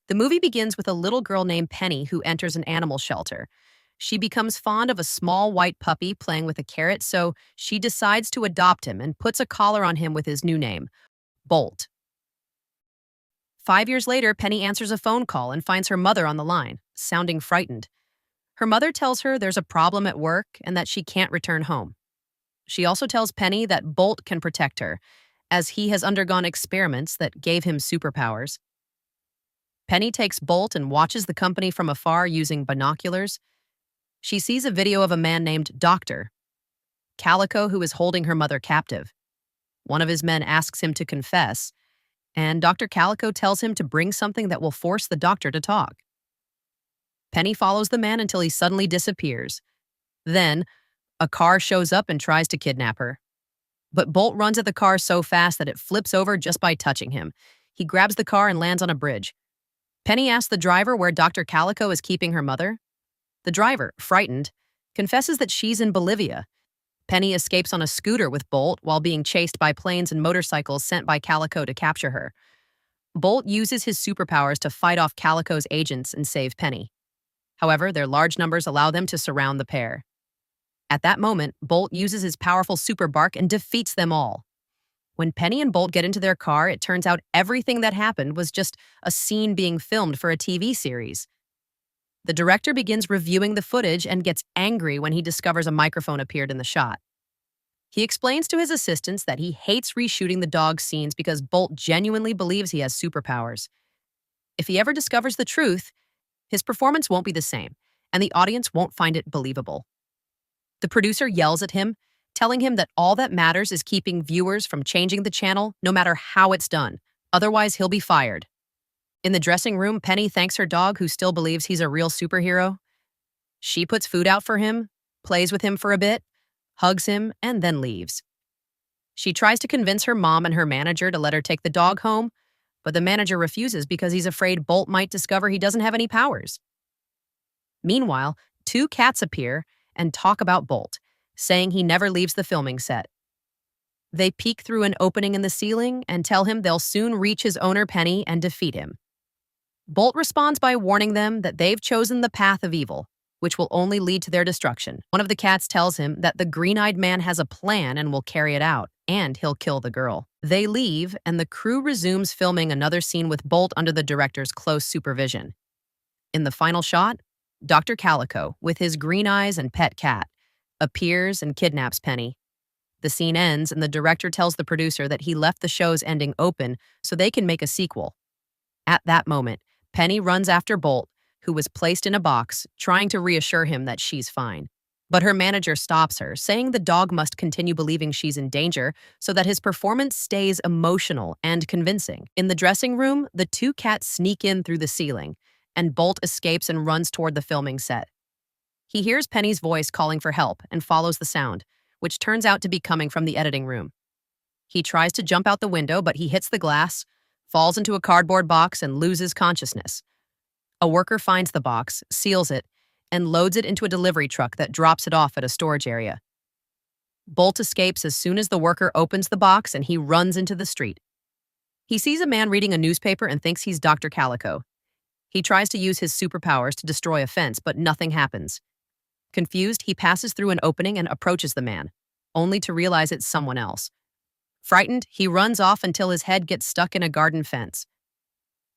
The movie begins with a little girl named Penny who enters an animal shelter. She becomes fond of a small white puppy playing with a carrot, so she decides to adopt him and puts a collar on him with his new name, Bolt. 5 years later, Penny answers a phone call and finds her mother on the line, sounding frightened. Her mother tells her there's a problem at work and that she can't return home. She also tells Penny that Bolt can protect her, as he has undergone experiments that gave him superpowers. Penny takes Bolt and watches the company from afar using binoculars. She sees a video of a man named Doctor Calico who is holding her mother captive. One of his men asks him to confess, and Dr. Calico tells him to bring something that will force the doctor to talk. Penny follows the man until he suddenly disappears. Then, a car shows up and tries to kidnap her. But Bolt runs at the car so fast that it flips over just by touching him. He grabs the car and lands on a bridge. Penny asks the driver where Dr. Calico is keeping her mother. The driver, frightened, confesses that she's in Bolivia. Penny escapes on a scooter with Bolt while being chased by planes and motorcycles sent by Calico to capture her. Bolt uses his superpowers to fight off Calico's agents and save Penny. However, their large numbers allow them to surround the pair. At that moment, Bolt uses his powerful super bark and defeats them all. When Penny and Bolt get into their car, it turns out everything that happened was just a scene being filmed for a TV series. The director begins reviewing the footage and gets angry when he discovers a microphone appeared in the shot. He explains to his assistants that he hates reshooting the dog scenes because Bolt genuinely believes he has superpowers. If he ever discovers the truth, his performance won't be the same, and the audience won't find it believable. The producer yells at him, telling him that all that matters is keeping viewers from changing the channel no matter how it's done. Otherwise, he'll be fired. In the dressing room, Penny thanks her dog, who still believes he's a real superhero. She puts food out for him, plays with him for a bit, hugs him, and then leaves. She tries to convince her mom and her manager to let her take the dog home, but the manager refuses because he's afraid Bolt might discover he doesn't have any powers. Meanwhile, two cats appear and talk about Bolt, saying he never leaves the filming set. They peek through an opening in the ceiling and tell him they'll soon reach his owner, Penny, and defeat him. Bolt responds by warning them that they've chosen the path of evil, which will only lead to their destruction. One of the cats tells him that the green-eyed man has a plan and will carry it out, and he'll kill the girl. They leave, and the crew resumes filming another scene with Bolt under the director's close supervision. In the final shot, Dr. Calico, with his green eyes and pet cat, appears and kidnaps Penny. The scene ends, and the director tells the producer that he left the show's ending open so they can make a sequel. At that moment, Penny runs after Bolt, who was placed in a box, trying to reassure him that she's fine. But her manager stops her, saying the dog must continue believing she's in danger so that his performance stays emotional and convincing. In the dressing room, the two cats sneak in through the ceiling, and Bolt escapes and runs toward the filming set. He hears Penny's voice calling for help and follows the sound, which turns out to be coming from the editing room. He tries to jump out the window, but he hits the glass, falls into a cardboard box, and loses consciousness. A worker finds the box, seals it, and loads it into a delivery truck that drops it off at a storage area. Bolt escapes as soon as the worker opens the box, and he runs into the street. He sees a man reading a newspaper and thinks he's Dr. Calico. He tries to use his superpowers to destroy a fence, but nothing happens. Confused, he passes through an opening and approaches the man, only to realize it's someone else. Frightened, he runs off until his head gets stuck in a garden fence.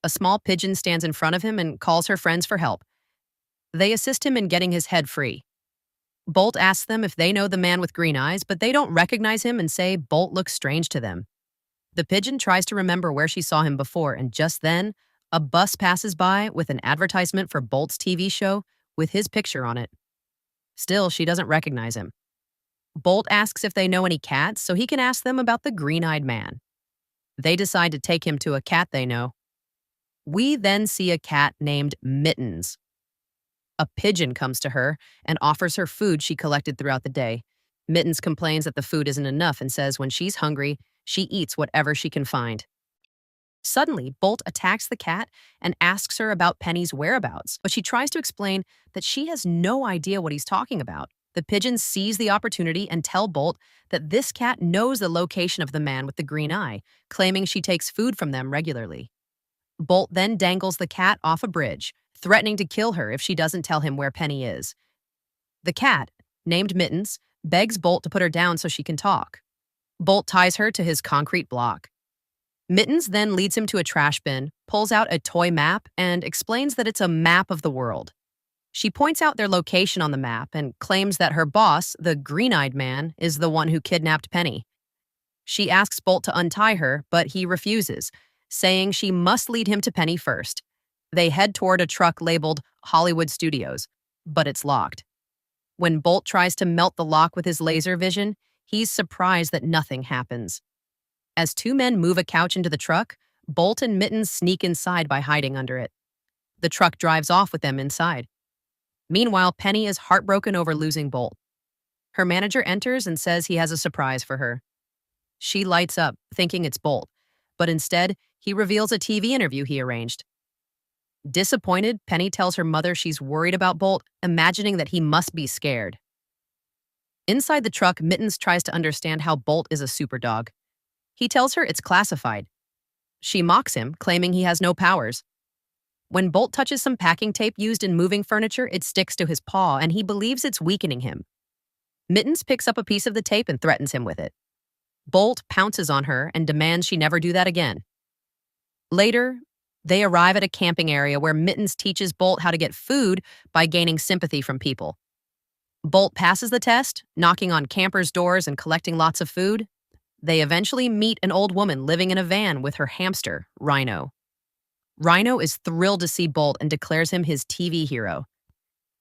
A small pigeon stands in front of him and calls her friends for help. They assist him in getting his head free. Bolt asks them if they know the man with green eyes, but they don't recognize him and say Bolt looks strange to them. The pigeon tries to remember where she saw him before, and just then, a bus passes by with an advertisement for Bolt's TV show with his picture on it. Still, she doesn't recognize him. Bolt asks if they know any cats so he can ask them about the green-eyed man. They decide to take him to a cat they know. We then see a cat named Mittens. A pigeon comes to her and offers her food she collected throughout the day. Mittens complains that the food isn't enough and says when she's hungry, she eats whatever she can find. Suddenly, Bolt attacks the cat and asks her about Penny's whereabouts, but she tries to explain that she has no idea what he's talking about. The pigeons seize the opportunity and tell Bolt that this cat knows the location of the man with the green eye, claiming she takes food from them regularly. Bolt then dangles the cat off a bridge, threatening to kill her if she doesn't tell him where Penny is. The cat, named Mittens, begs Bolt to put her down so she can talk. Bolt ties her to his concrete block. Mittens then leads him to a trash bin, pulls out a toy map, and explains that it's a map of the world. She points out their location on the map and claims that her boss, the green-eyed man, is the one who kidnapped Penny. She asks Bolt to untie her, but he refuses, saying she must lead him to Penny first. They head toward a truck labeled Hollywood Studios, but it's locked. When Bolt tries to melt the lock with his laser vision, he's surprised that nothing happens. As two men move a couch into the truck, Bolt and Mittens sneak inside by hiding under it. The truck drives off with them inside. Meanwhile, Penny is heartbroken over losing Bolt. Her manager enters and says he has a surprise for her. She lights up, thinking it's Bolt, but instead, he reveals a TV interview he arranged. Disappointed, Penny tells her mother she's worried about Bolt, imagining that he must be scared. Inside the truck, Mittens tries to understand how Bolt is a superdog. He tells her it's classified. She mocks him, claiming he has no powers. When Bolt touches some packing tape used in moving furniture, it sticks to his paw, and he believes it's weakening him. Mittens picks up a piece of the tape and threatens him with it. Bolt pounces on her and demands she never do that again. Later, they arrive at a camping area where Mittens teaches Bolt how to get food by gaining sympathy from people. Bolt passes the test, knocking on campers' doors and collecting lots of food. They eventually meet an old woman living in a van with her hamster, Rhino. Rhino is thrilled to see Bolt and declares him his TV hero.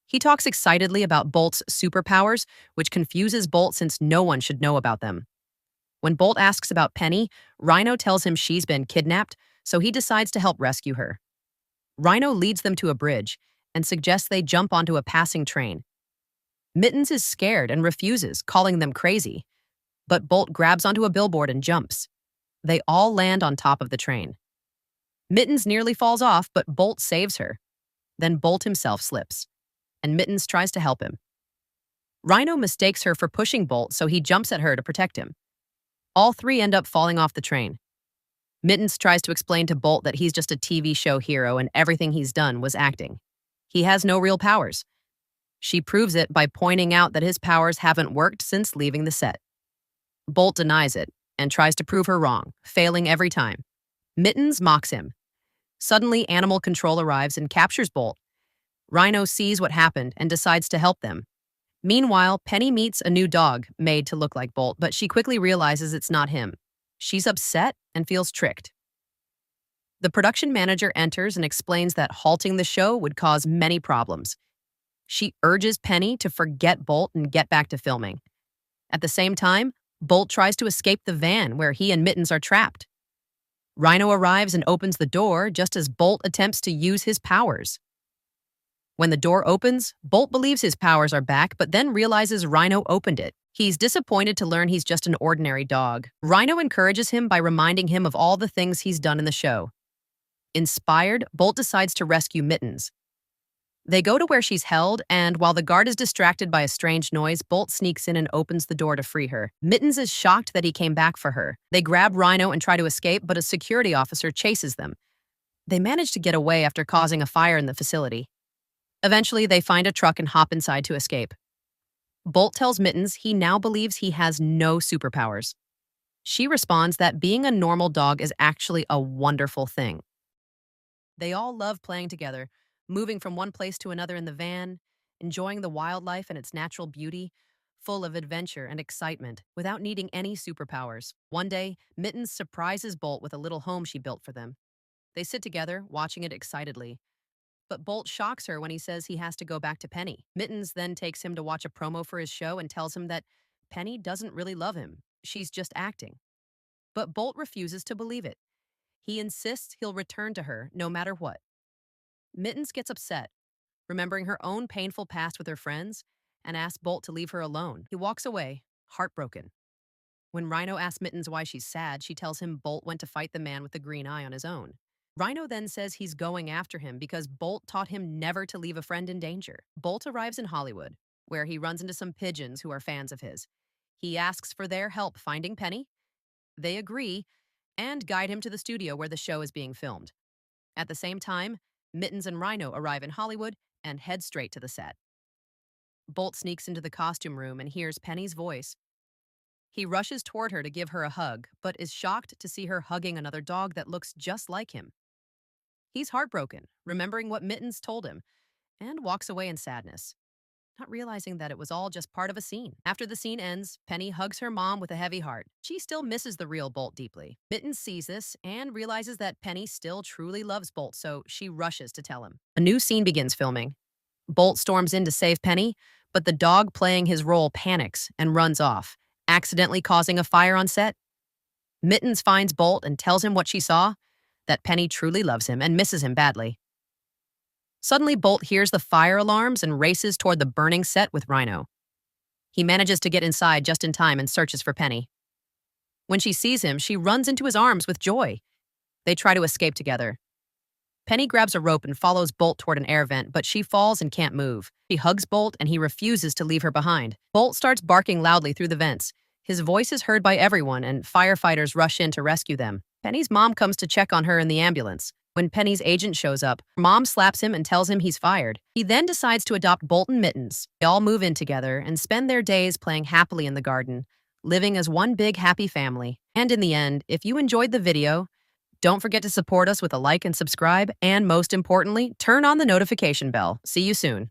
He talks excitedly about Bolt's superpowers, which confuses Bolt since no one should know about them. When Bolt asks about Penny, Rhino tells him she's been kidnapped, so he decides to help rescue her. Rhino leads them to a bridge and suggests they jump onto a passing train. Mittens is scared and refuses, calling them crazy. But Bolt grabs onto a billboard and jumps. They all land on top of the train. Mittens nearly falls off, but Bolt saves her. Then Bolt himself slips, and Mittens tries to help him. Rhino mistakes her for pushing Bolt, so he jumps at her to protect him. All three end up falling off the train. Mittens tries to explain to Bolt that he's just a TV show hero and everything he's done was acting. He has no real powers. She proves it by pointing out that his powers haven't worked since leaving the set. Bolt denies it and tries to prove her wrong, failing every time. Mittens mocks him. Suddenly, animal control arrives and captures Bolt. Rhino sees what happened and decides to help them. Meanwhile, Penny meets a new dog made to look like Bolt, but she quickly realizes it's not him. She's upset and feels tricked. The production manager enters and explains that halting the show would cause many problems. She urges Penny to forget Bolt and get back to filming. At the same time, Bolt tries to escape the van where he and Mittens are trapped. Rhino arrives and opens the door just as Bolt attempts to use his powers. When the door opens, Bolt believes his powers are back, but then realizes Rhino opened it. He's disappointed to learn he's just an ordinary dog. Rhino encourages him by reminding him of all the things he's done in the show. Inspired, Bolt decides to rescue Mittens. They go to where she's held, and while the guard is distracted by a strange noise, Bolt sneaks in and opens the door to free her. Mittens is shocked that he came back for her. They grab Rhino and try to escape, but a security officer chases them. They manage to get away after causing a fire in the facility. Eventually, they find a truck and hop inside to escape. Bolt tells Mittens he now believes he has no superpowers. She responds that being a normal dog is actually a wonderful thing. They all love playing together, moving from one place to another in the van, enjoying the wildlife and its natural beauty, full of adventure and excitement, without needing any superpowers. One day, Mittens surprises Bolt with a little home she built for them. They sit together, watching it excitedly. But Bolt shocks her when he says he has to go back to Penny. Mittens then takes him to watch a promo for his show and tells him that Penny doesn't really love him. She's just acting. But Bolt refuses to believe it. He insists he'll return to her no matter what. Mittens gets upset, remembering her own painful past with her friends, and asks Bolt to leave her alone. He walks away, heartbroken. When Rhino asks Mittens why she's sad, she tells him Bolt went to fight the man with the green eye on his own. Rhino then says he's going after him because Bolt taught him never to leave a friend in danger. Bolt arrives in Hollywood, where he runs into some pigeons who are fans of his. He asks for their help finding Penny. They agree and guide him to the studio where the show is being filmed. At the same time, Mittens and Rhino arrive in Hollywood and head straight to the set. Bolt sneaks into the costume room and hears Penny's voice. He rushes toward her to give her a hug, but is shocked to see her hugging another dog that looks just like him. He's heartbroken, remembering what Mittens told him, and walks away in sadness, not realizing that it was all just part of a scene. After the scene ends, Penny hugs her mom with a heavy heart. She still misses the real Bolt deeply. Mittens sees this and realizes that Penny still truly loves Bolt, so she rushes to tell him. A new scene begins filming. Bolt storms in to save Penny, but the dog playing his role panics and runs off, accidentally causing a fire on set. Mittens finds Bolt and tells him what she saw, that Penny truly loves him and misses him badly. Suddenly, Bolt hears the fire alarms and races toward the burning set with Rhino. He manages to get inside just in time and searches for Penny. When she sees him, she runs into his arms with joy. They try to escape together. Penny grabs a rope and follows Bolt toward an air vent, but she falls and can't move. She hugs Bolt and he refuses to leave her behind. Bolt starts barking loudly through the vents. His voice is heard by everyone and firefighters rush in to rescue them. Penny's mom comes to check on her in the ambulance. When Penny's agent shows up, Mom slaps him and tells him he's fired. He then decides to adopt Bolt and Mittens. They all move in together and spend their days playing happily in the garden, living as one big happy family. And in the end, if you enjoyed the video, don't forget to support us with a like and subscribe, and most importantly, turn on the notification bell. See you soon.